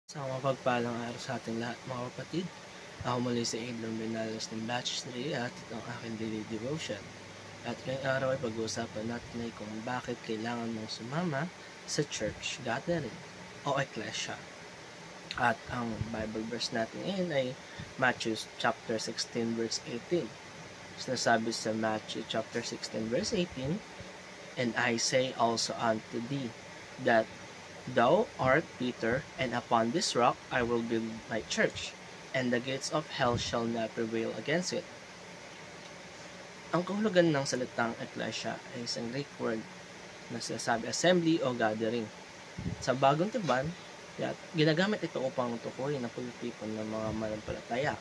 Sa mapagpalang araw sa ating lahat mga kapatid. Ako muli si Adrian Bernales ng Batch 3 at ito ang aking daily devotion. At ngayong araw ay pag-uusapan natin ay kung bakit kailangan mong sumama sa church gathering o ecclesia. At ang Bible verse natin ngayon ay Matthew chapter 16 verse 18. Sinasabi sa Matthew chapter 16 verse 18, "And I say also unto thee that Thou art Peter, and upon this rock I will build my church, and the gates of hell shall not prevail against it." Ang kahulugan ng salitang ecclesia ay isang Greek word na sinasabi assembly o gathering. Sa bagong tipan, ginagamit ito upang tukuyin ang pagtitipon ng mga mananampalataya.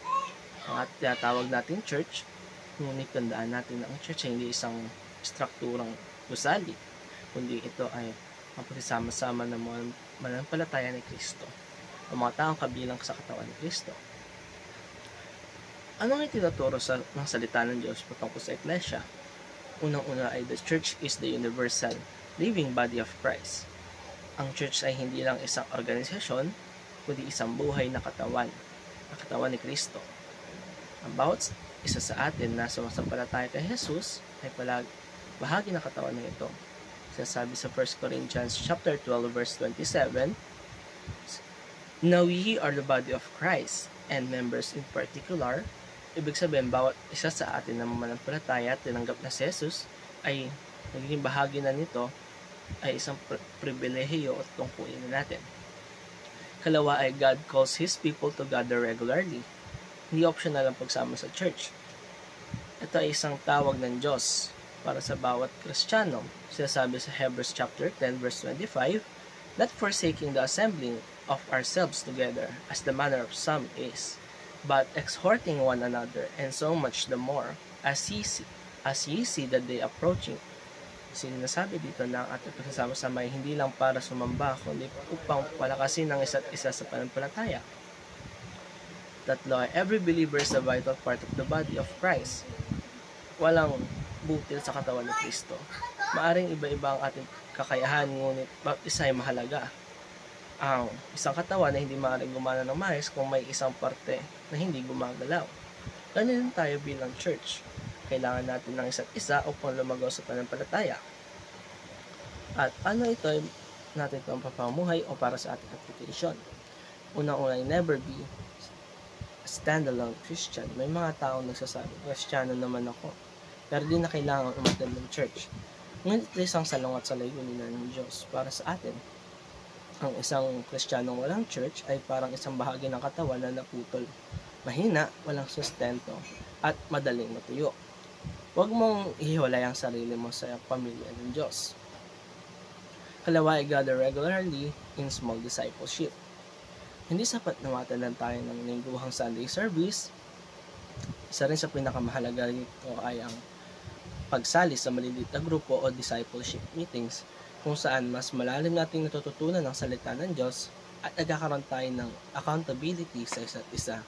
At tinatawag natin church, ngunit tandaan natin na ang church ay hindi isang strukturang gusali, kundi ito ay ang pagsasama-sama ng mga mananampalataya ni Kristo, ang mga taong kabilang sa katawan ni Kristo. Ano ang itinuturo ng salita ng Diyos patungkol sa Iglesia? Unang-una ay the church is the universal living body of Christ. Ang church ay hindi lang isang organisasyon, kundi isang buhay na katawan, ang katawan ni Kristo. Ang bawat isa sa atin na sumasampalataya kay Jesus ay bahagi ng katawan ng ito. Sabi sa 1 Corinthians chapter 12 verse 27, "Now ye are the body of Christ, and members in particular." Ibig sabihin, bawat isa sa atin na mananampalataya at tinanggap na si Jesus ay naging bahagi na nito, ay isang pribilehiyo at tungkulin na natin. Kalawa ay God calls His people to gather regularly. Hindi optional ang pagsama sa church. Ito ay isang tawag ng Diyos para sa bawat Kristiyano. Sinasabi sa Hebrews chapter 10 verse 25, "Not forsaking the assembling of ourselves together, as the manner of some is, but exhorting one another, and so much the more, as ye see the day approaching." Sinasabi dito na ang ating pagsasama-sama ay hindi lang para sumamba, kundi upang palakasin ang isa't isa sa pananampalataya. Tatlo, every believer is a vital part of the body of Christ. Walang butil sa katawan ni Kristo. Maaring iba-iba ang ating kakayahan, ngunit bawat isa ay mahalaga. Ang isang katawan na hindi maaaring gumana ng maayos kung may isang parte na hindi gumagalaw. Ganun tayo bilang church. Kailangan natin ng isa't isa upang lumagaw sa pananampalataya. At paano ito natin itong papamuhay o para sa ating application? Unang-una ay never be a standalone Christian. May mga taong nagsasabi, Kristiyano naman ako, pero di na kailangan umattend ng church. Ngunit ito isang salungat sa layunin ng Diyos para sa atin. Ang isang Kristiyanong walang church ay parang isang bahagi ng katawan na naputol, mahina, walang sustento, at madaling matuyo. Huwag mong ihiwalay ang sarili mo sa pamilya ng Diyos. Kalawa ay gather regularly in small discipleship. Hindi sapat na matalan tayo ng lingguhang Sunday service. Isa rin sa pinakamahalaga rito ay ang pagsali sa maliliit na grupo o discipleship meetings, kung saan mas malalim nating natututunan ng salita ng Diyos at nagkakaroon tayo ng accountability sa isa't isa.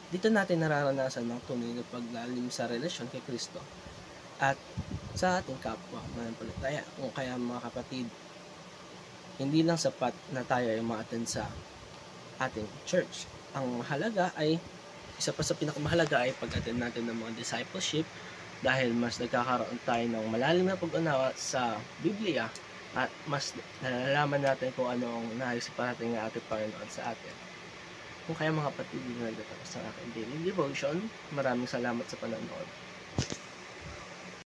Dito natin nararanasan ng tunay na paglalim sa relasyon kay Kristo at sa ating kapwa mananampalataya. Kung kaya mga kapatid, hindi lang sapat na tayo ay ma-attend sa ating church. Ang mahalaga ay, isa pa sa pinakamahalaga ay pag-attend natin ng mga discipleship, dahil mas nagkakaroon tayo ng malalim na pag-unawa sa Biblia at mas nalalaman natin kung ano ang nais para natin ng ating Panginoon sa atin. Kung kaya mga kapatid, nagtatapos ng aking daily devotion. Maraming salamat sa panonood.